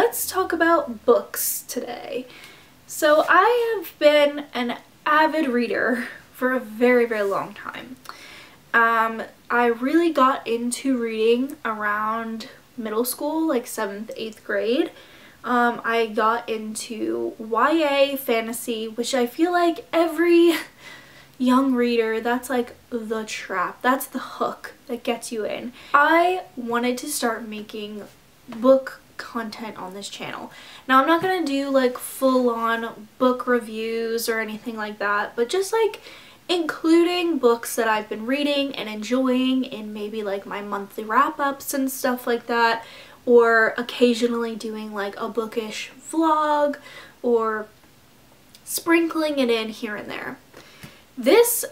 let's talk about books today. So I have been an avid reader for a very, very long time. I really got into reading around middle school, like 7th, 8th grade. I got into YA fantasy, which I feel like every young reader, that's like the trap, that's the hook that gets you in. I wanted to start making book content on this channel. Now I'm not gonna do like full-on book reviews or anything like that, but just like including books that I've been reading and enjoying in maybe like my monthly wrap-ups and stuff like that, or occasionally doing like a bookish vlog or sprinkling it in here and there. This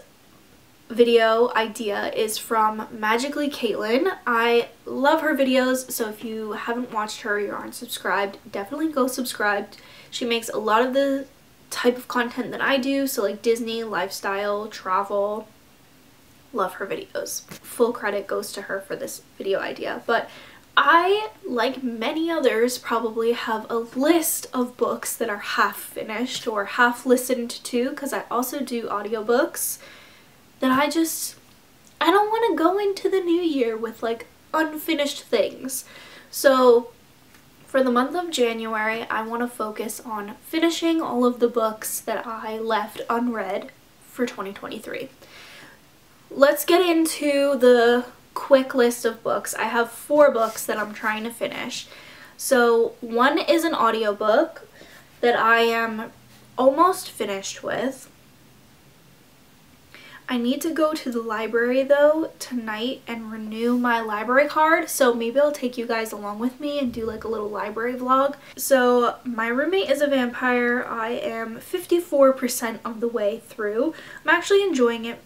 video idea is from Magically Caitlin. I love her videos, so if you haven't watched her, you aren't subscribed, definitely go subscribe. She makes a lot of the type of content that I do, so like Disney, lifestyle, travel. Love her videos. Full credit goes to her for this video idea. But I, like many others, probably have a list of books that are half finished or half listened to, because I also do audiobooks, that I don't want to go into the new year with like unfinished things. So for the month of January, I want to focus on finishing all of the books that I left unread for 2023. Let's get into the quick list of books. I have 4 books that I'm trying to finish. So one is an audiobook that I am almost finished with. I need to go to the library though tonight and renew my library card, so maybe I'll take you guys along with me and do like a little library vlog. So my roommate is a vampire. I am 54% of the way through. I'm actually enjoying it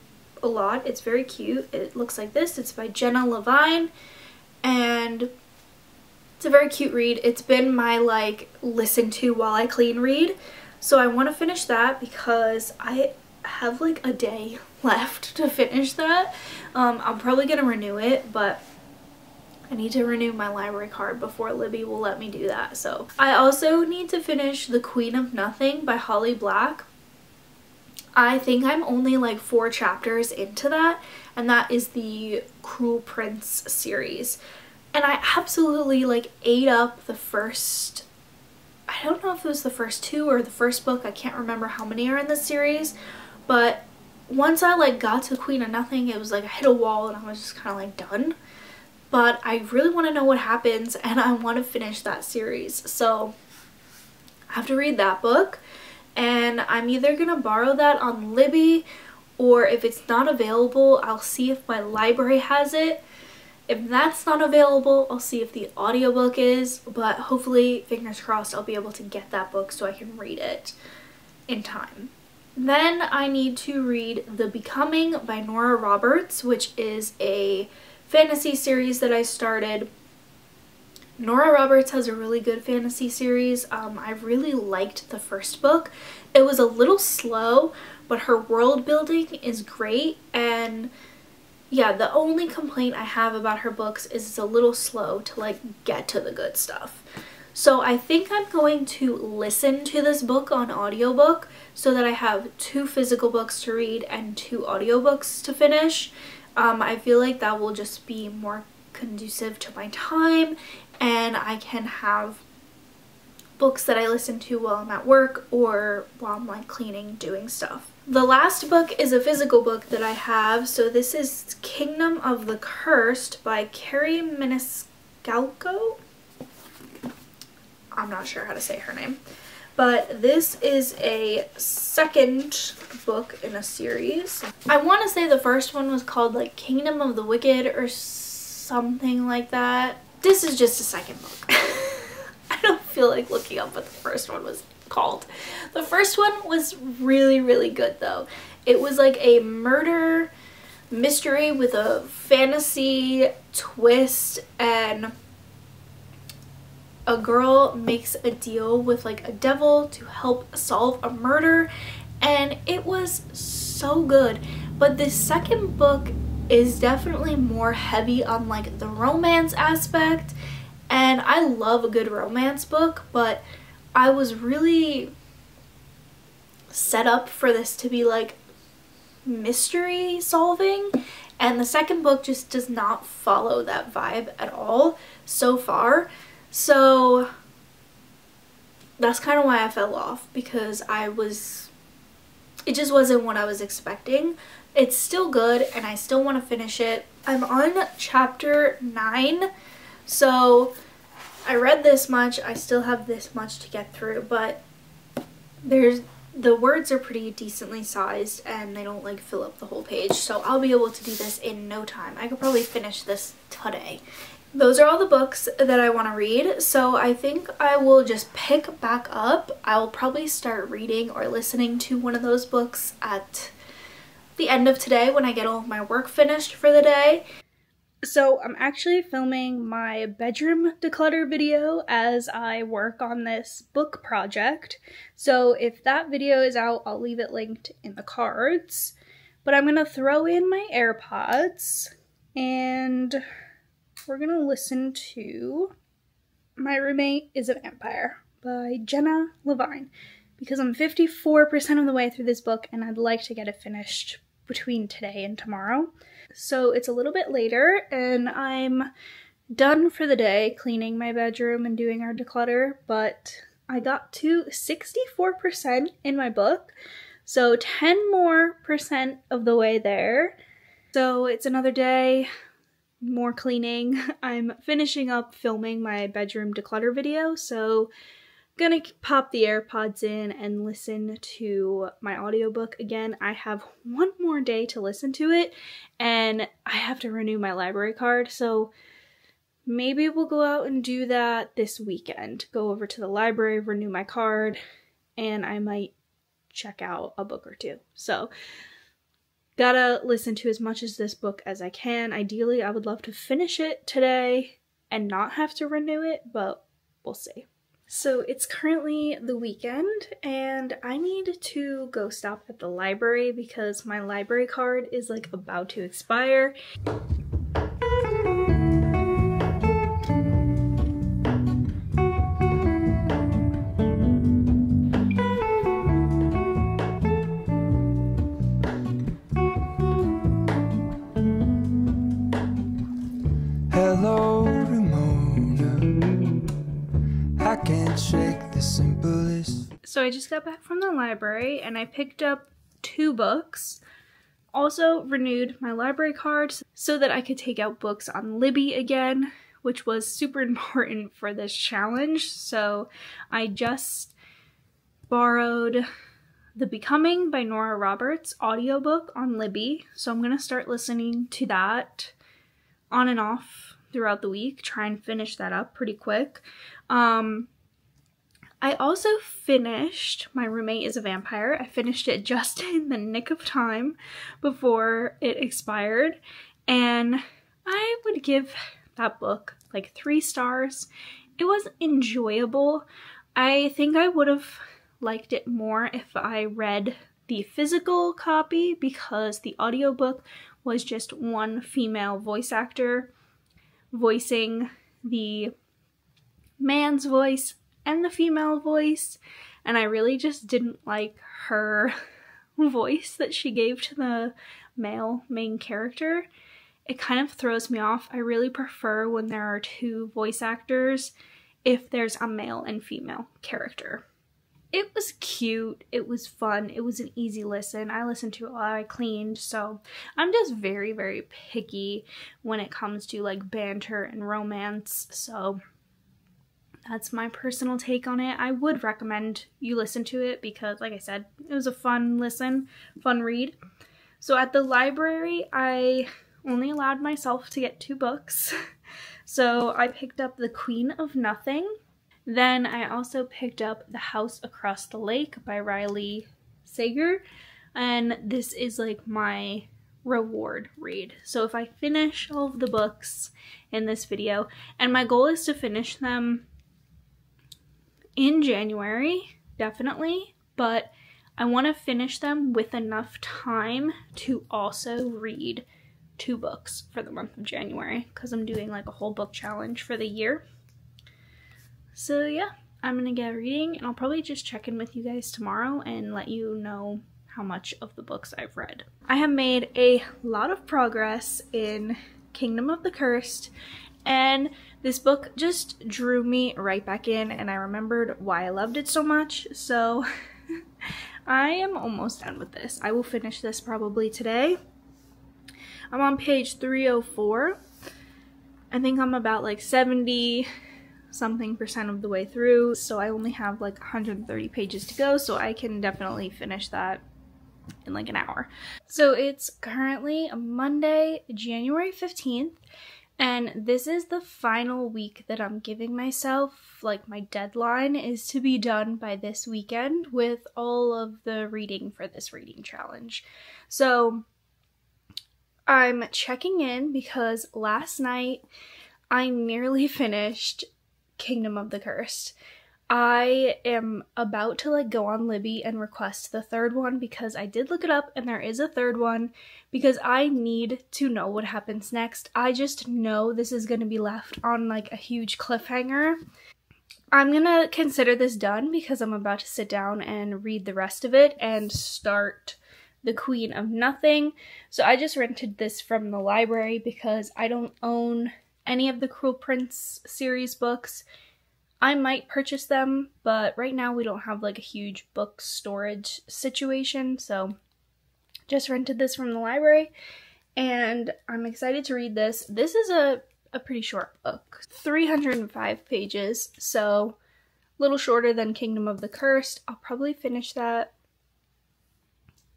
a lot. It's very cute. It looks like this. It's by Jenna Levine and it's a very cute read. It's been my like listen to while I clean read, so I want to finish that because I have like a day left to finish that. I'm probably gonna renew it, but I need to renew my library card before Libby will let me do that. So I also need to finish The Queen of Nothing by Holly Black. I think I'm only like 4 chapters into that, and that is the Cruel Prince series, and I absolutely like ate up the first, I don't know if it was the first 2 or the first book, I can't remember how many are in this series, but once I like got to Queen of Nothing, it was like I hit a wall and I was just kind of like done. But I really want to know what happens and I want to finish that series, so I have to read that book, and I'm either gonna borrow that on Libby, or if it's not available, I'll see if my library has it. If that's not available, I'll see if the audiobook is, but hopefully, fingers crossed, I'll be able to get that book so I can read it in time. Then I need to read The Becoming by Nora Roberts, which is a fantasy series that I started. Nora Roberts has a really good fantasy series. I really liked the first book. It was a little slow, but her world building is great, and yeah, the only complaint I have about her books is it's a little slow to like get to the good stuff. So I think I'm going to listen to this book on audiobook so that I have 2 physical books to read and 2 audiobooks to finish. I feel like that will just be more conducive to my time, and I can have books that I listen to while I'm at work or while I'm like cleaning, doing stuff. The last book is a physical book that I have, so this is Kingdom of the Cursed by Carrie Maniscalco. I'm not sure how to say her name, but this is a second book in a series. I want to say the first one was called like Kingdom of the Wicked or something like that. This is just a second book. I don't feel like looking up what the first one was called. The first one was really, really good though. It was like a murder mystery with a fantasy twist, and a girl makes a deal with like a devil to help solve a murder, and it was so good. But the second book is definitely more heavy on like the romance aspect, And I love a good romance book, but I was really set up for this to be like mystery solving, and the second book just does not follow that vibe at all so far. So that's kind of why I fell off, because it just wasn't what I was expecting. It's still good and I still want to finish it. I'm on chapter 9, so I read this much. I still have this much to get through, but the words are pretty decently sized and they don't like fill up the whole page, so I'll be able to do this in no time. I could probably finish this today. Those are all the books that I want to read, so I think I will just pick back up. I'll probably start reading or listening to one of those books at the end of today when I get all of my work finished for the day. So I'm actually filming my bedroom declutter video as I work on this book project. So if that video is out, I'll leave it linked in the cards. But I'm going to throw in my AirPods and we're going to listen to My Roommate is a Vampire by Jenna Levine, because I'm 54% of the way through this book and I'd like to get it finished between today and tomorrow. So it's a little bit later and I'm done for the day cleaning my bedroom and doing our declutter, but I got to 64% in my book, so 10% more of the way there. So it's another day, more cleaning. I'm finishing up filming my bedroom declutter video, so gonna pop the AirPods in and listen to my audiobook again. I have one more day to listen to it and I have to renew my library card, so maybe we'll go out and do that this weekend. Go over to the library, renew my card, and I might check out a book or two. So gotta listen to as much of this book as I can. Ideally, I would love to finish it today and not have to renew it, but we'll see. So it's currently the weekend and I need to go stop at the library because my library card is like about to expire. Hello, Ramona. I can't shake the simplest. So I just got back from the library and I picked up 2 books. Also renewed my library card so that I could take out books on Libby again, which was super important for this challenge. So I just borrowed The Becoming by Nora Roberts audiobook on Libby. So I'm gonna start listening to that on and off throughout the week, try and finish that up pretty quick. I also finished My Roommate is a Vampire. I finished it just in the nick of time before it expired, and I would give that book like 3 stars. It was enjoyable. I think I would have liked it more if I read the physical copy, because the audiobook was just one female voice actor voicing the man's voice and the female voice, and I really just didn't like her voice that she gave to the male main character. It kind of throws me off. I really prefer when there are 2 voice actors if there's a male and female character. It was cute, it was fun, it was an easy listen. I listened to it while I cleaned, so I'm just very, very picky when it comes to like banter and romance, so that's my personal take on it. I would recommend you listen to it because, like I said, it was a fun listen, fun read. So at the library, I only allowed myself to get 2 books. So I picked up The Queen of Nothing. Then I also picked up The House Across the Lake by Riley Sager, and this is like my reward read. So if I finish all of the books in this video, and my goal is to finish them in January, definitely, but I want to finish them with enough time to also read 2 books for the month of January, because I'm doing like a whole book challenge for the year. So yeah, I'm gonna get reading, and I'll probably just check in with you guys tomorrow and let you know how much of the books I've read. I have made a lot of progress in Kingdom of the Cursed, and this book just drew me right back in, and I remembered why I loved it so much, so I am almost done with this. I will finish this probably today. I'm on page 304. I think I'm about like 70 something percent of the way through, so I only have like 130 pages to go, so I can definitely finish that in like an hour. So it's currently Monday, January 15th, and this is the final week that I'm giving myself. Like, my deadline is to be done by this weekend with all of the reading for this reading challenge. So I'm checking in because last night I nearly finished Kingdom of the Cursed. I am about to like go on Libby and request the third one because I did look it up and there is a third one because I need to know what happens next. I just know this is going to be left on like a huge cliffhanger. I'm gonna consider this done because I'm about to sit down and read the rest of it and start The Queen of Nothing. So I just rented this from the library because I don't own any of the Cruel Prince series books. I might purchase them, but right now we don't have like a huge book storage situation, so just rented this from the library, and I'm excited to read this. This is a pretty short book, 305 pages, so a little shorter than Kingdom of the Cursed. I'll probably finish that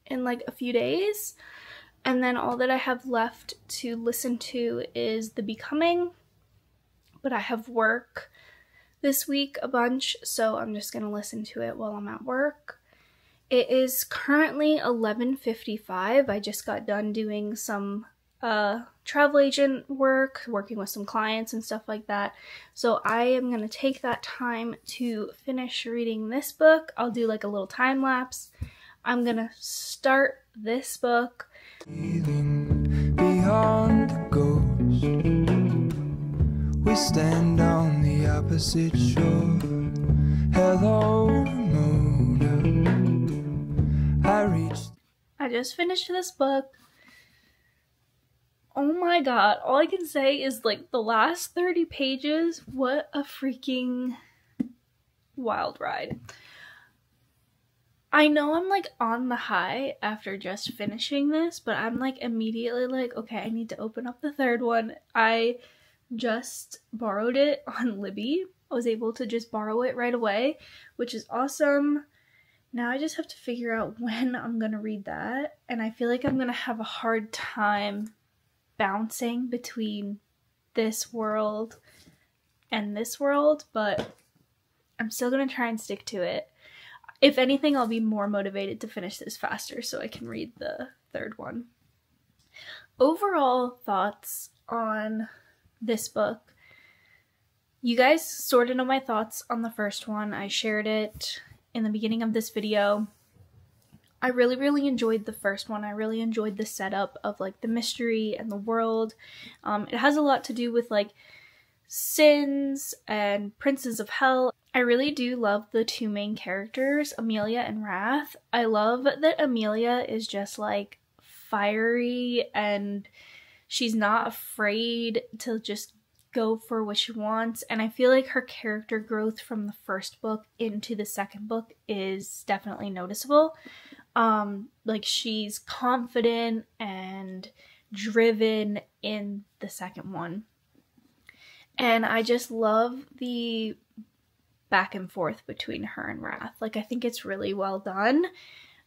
in like a few days, and then all that I have left to listen to is The Becoming, but I have work this week a bunch, so I'm just gonna listen to it while I'm at work. It is currently 11:55. I just got done doing some travel agent work, working with some clients and stuff like that. So I am gonna take that time to finish reading this book. I'll do like a little time lapse. I'm gonna start this book. Beyond the ghost, we stand on the opposite shore. Hello, Ramona. I just finished this book. Oh my god, all I can say is like the last 30 pages, what a freaking wild ride. I know I'm like on the high after just finishing this, but I'm like immediately like, okay, I need to open up the third one. I just borrowed it on Libby. I was able to just borrow it right away, which is awesome. Now I just have to figure out when I'm gonna read that, and I feel like I'm gonna have a hard time bouncing between this world and this world, but I'm still gonna try and stick to it. If anything, I'll be more motivated to finish this faster so I can read the third one. Overall thoughts on this book. You guys sort of know my thoughts on the first one. I shared it in the beginning of this video. I really enjoyed the first one. I really enjoyed the setup of like the mystery and the world. It has a lot to do with like sins and princes of hell. I really do love the two main characters, Amelia and Wrath. I love that Amelia is just like fiery and she's not afraid to just go for what she wants, and I feel like her character growth from the first book into the second book is definitely noticeable. Like, she's confident and driven in the second one, and I just love the back and forth between her and Wrath. Like, I think it's really well done.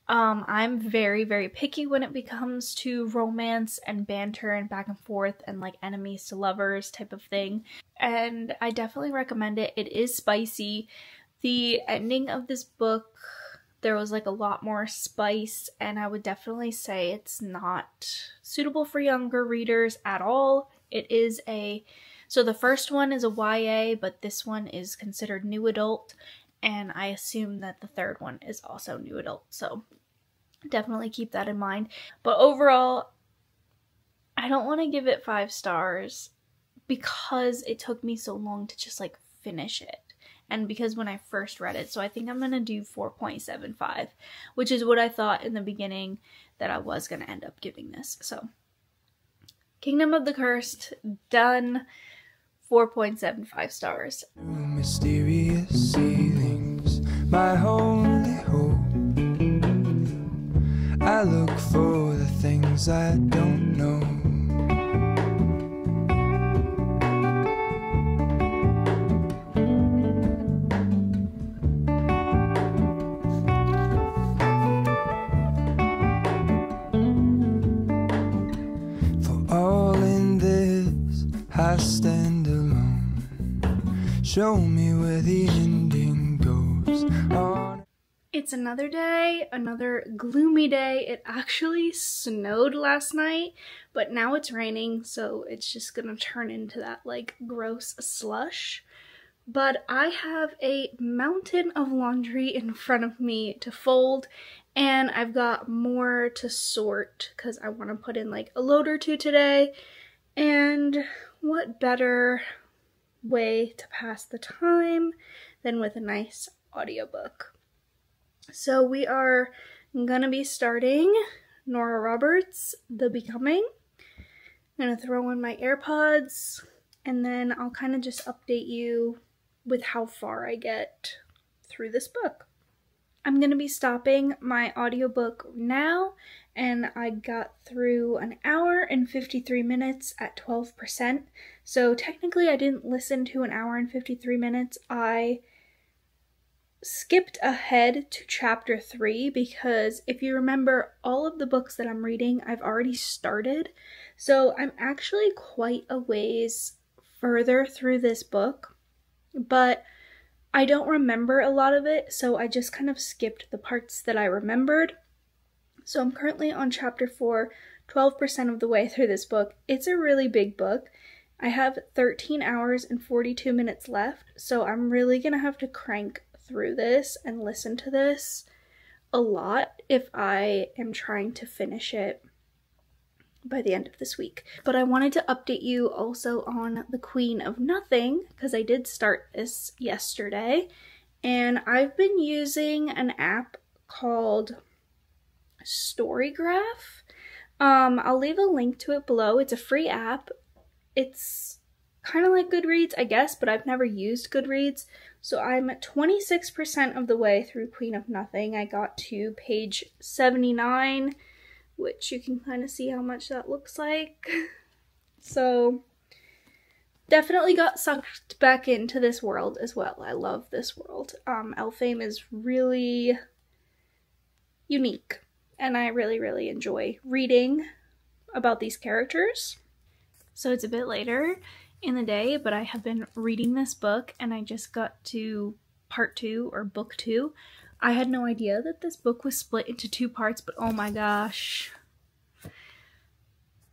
I'm very picky when it comes to romance and banter and back and forth and like enemies to lovers type of thing. And I definitely recommend it. It is spicy. The ending of this book, there was like a lot more spice, and I would definitely say it's not suitable for younger readers at all. It is so the first one is a YA, but this one is considered new adult. And I assume that the third one is also new adult, so definitely keep that in mind. But overall, I don't want to give it 5 stars because it took me so long to just like finish it. and because when I first read it, so I think I'm gonna do 4.75, which is what I thought in the beginning that I was gonna end up giving this. So Kingdom of the Cursed, done, 4.75 stars. Mysterious ceilings, my only hope. I look for the things I don't know. For all in this, I stand alone. Show me where the ending goes. It's another day, another gloomy day. It actually snowed last night, but now it's raining, so it's just gonna turn into that like gross slush. But I have a mountain of laundry in front of me to fold, and I've got more to sort because I want to put in like a load or two today. And what better way to pass the time than with a nice audiobook? So we are gonna be starting Nora Roberts' The Becoming. I'm gonna throw in my AirPods, and then I'll kind of just update you with how far I get through this book. I'm gonna be stopping my audiobook now, and I got through an hour and 53 minutes at 12%. So technically I didn't listen to an hour and 53 minutes. I skipped ahead to chapter 3 because if you remember, all of the books that I'm reading I've already started, so I'm actually quite a ways further through this book, but I don't remember a lot of it, so I just kind of skipped the parts that I remembered. So I'm currently on chapter 4, 12% of the way through this book. It's a really big book. I have 13 hours and 42 minutes left, so I'm really gonna have to crank through this and listen to this a lot if I am trying to finish it by the end of this week. But I wanted to update you also on The Queen of Nothing because I did start this yesterday, and I've been using an app called Storygraph. I'll leave a link to it below. It's a free app. It's kind of like Goodreads, I guess, but I've never used Goodreads. So I'm 26% of the way through Queen of Nothing. I got to page 79, which you can kind of see how much that looks like. So definitely got sucked back into this world as well. I love this world. Elfame is really unique, and I really enjoy reading about these characters. So it's a bit later in the day, but I have been reading this book, and I just got to part 2 or book 2. I had no idea that this book was split into 2 parts, but oh my gosh,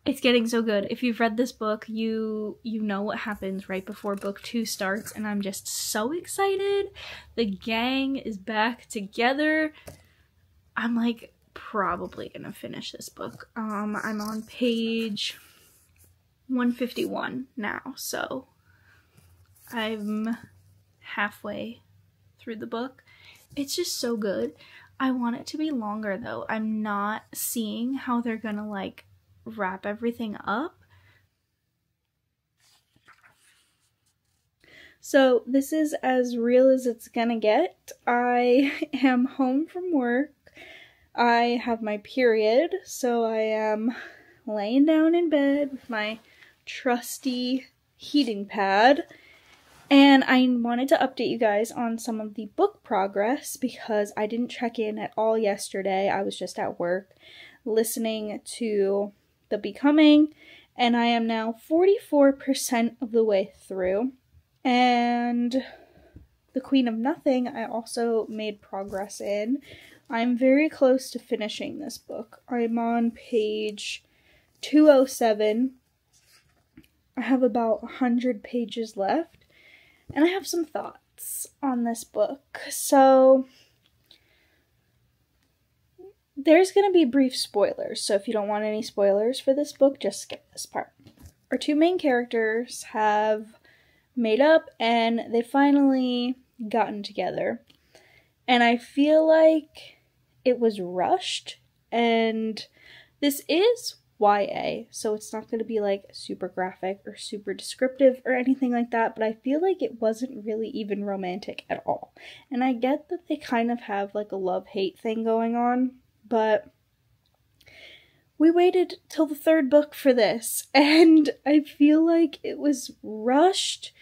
it's getting so good. If you've read this book, you know what happens right before book 2 starts, and I'm just so excited. The gang is back together. I'm like probably gonna finish this book. I'm on page 151 now, so I'm halfway through the book. It's just so good. I want it to be longer though. I'm not seeing how they're gonna like wrap everything up. So this is as real as it's gonna get. I am home from work. I have my period, so I am laying down in bed with my trusty heating pad, and I wanted to update you guys on some of the book progress because I didn't check in at all yesterday. I was just at work listening to The Becoming, and I am now 44% of the way through. And The Queen of Nothing I also made progress in. I'm very close to finishing this book. I'm on page 207. I have about 100 pages left, and I have some thoughts on this book. So there's going to be brief spoilers, so if you don't want any spoilers for this book, just skip this part. Our 2 main characters have made up, and they finally gotten together. And I feel like it was rushed, and this is YA, so it's not going to be like super graphic or super descriptive or anything like that, but I feel like it wasn't really even romantic at all. And I get that they kind of have like a love-hate thing going on, but we waited till the third book for this, and I feel like it was rushed.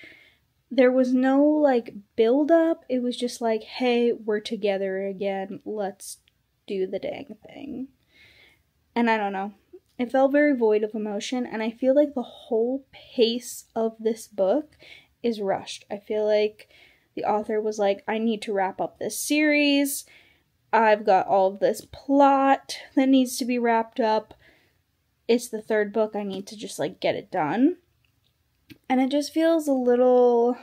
There was no like build up. It was just like, hey, we're together again, let's do the dang thing. And I don't know, it felt very void of emotion, and I feel like the whole pace of this book is rushed. I feel like the author was like, I need to wrap up this series. I've got all of this plot that needs to be wrapped up. It's the third book. I need to just like get it done. And it just feels a little,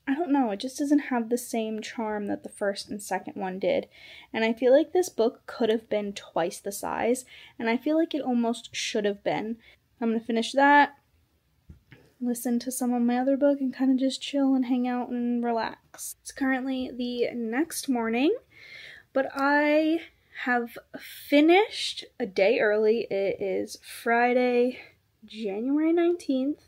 I don't know, it just doesn't have the same charm that the first and second one did. And I feel like this book could have been twice the size, and I feel like it almost should have been. I'm going to finish that, listen to some of my other book, and kind of just chill and hang out and relax. It's currently the next morning, but I have finished a day early. It is Friday, January 19th.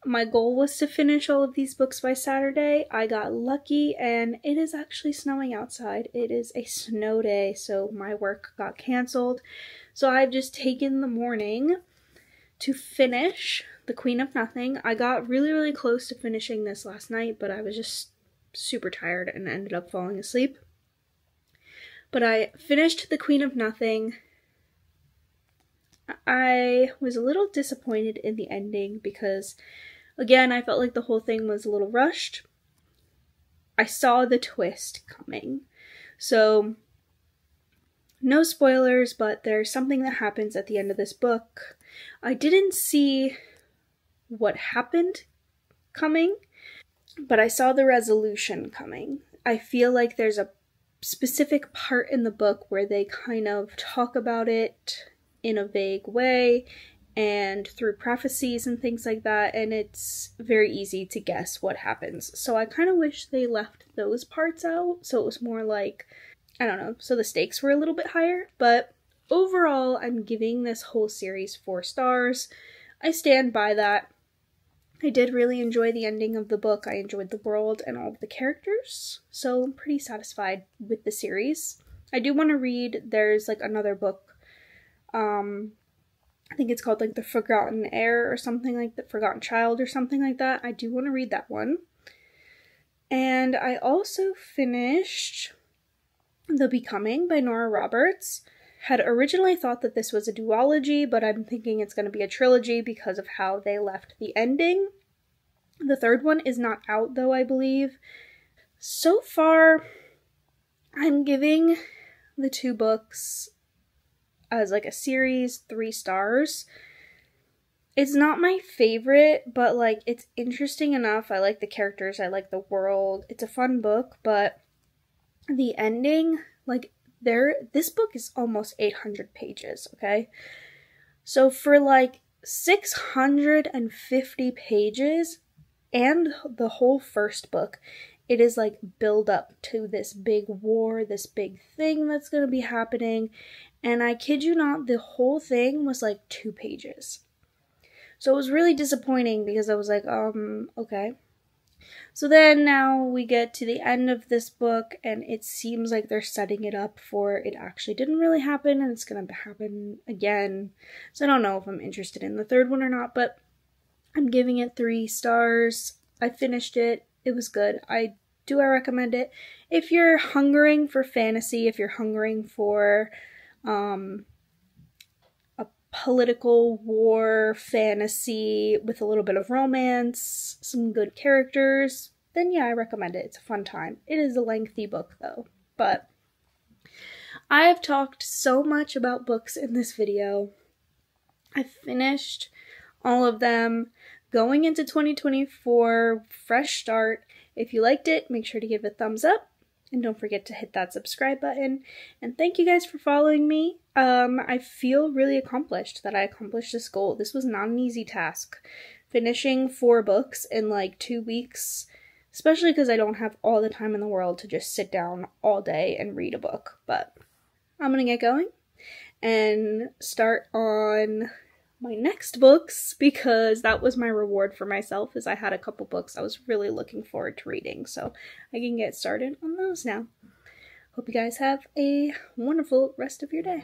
My goal was to finish all of these books by Saturday. I got lucky, and it is actually snowing outside. It is a snow day, so my work got canceled. So I've just taken the morning to finish The Queen of Nothing. I got really, really close to finishing this last night, but I was just super tired and ended up falling asleep. But I finished The Queen of Nothing. I was a little disappointed in the ending because, again, I felt like the whole thing was a little rushed. I saw the twist coming. So, no spoilers, but there's something that happens at the end of this book. I didn't see what happened coming, but I saw the resolution coming. I feel like there's a specific part in the book where they kind of talk about it in a vague way and through prophecies and things like that, and it's very easy to guess what happens. So I kind of wish they left those parts out, so it was more like, I don't know, so the stakes were a little bit higher. But overall, I'm giving this whole series 4 stars. I stand by that. I did really enjoy the ending of the book. I enjoyed the world and all of the characters, so I'm pretty satisfied with the series. I do want to read, there's like another book, I think it's called like The Forgotten Heir or something like that, Forgotten Child or something like that. I do want to read that one. And I also finished The Becoming by Nora Roberts. Had originally thought that this was a duology, but I'm thinking it's going to be a trilogy because of how they left the ending. The third one is not out though, I believe. So far, I'm giving the 2 books as like a series 3 stars. It's not my favorite, but like it's interesting enough. I like the characters, I like the world. It's a fun book, but the ending, like this book is almost 800 pages, okay? So for like 650 pages and the whole first book, it is like build up to this big war, this big thing that's going to be happening. And I kid you not, the whole thing was like 2 pages. So it was really disappointing because I was like, okay. So then now we get to the end of this book, and it seems like they're setting it up for it actually didn't really happen, and it's going to happen again. So I don't know if I'm interested in the third one or not, but I'm giving it 3 stars. I finished it. It was good. I recommend it. If you're hungering for fantasy, if you're hungering for a political war fantasy with a little bit of romance, some good characters, then yeah, I recommend it. It's a fun time. It is a lengthy book though, but I have talked so much about books in this video. I finished all of them. Going into 2024, fresh start. If you liked it, make sure to give it a thumbs up. And don't forget to hit that subscribe button. And thank you guys for following me. I feel really accomplished that I accomplished this goal. This was not an easy task. Finishing 4 books in like 2 weeks especially because I don't have all the time in the world to just sit down all day and read a book. But I'm gonna get going and start on my next books, because that was my reward for myself, is I had a couple books I was really looking forward to reading, so I can get started on those now. Hope you guys have a wonderful rest of your day.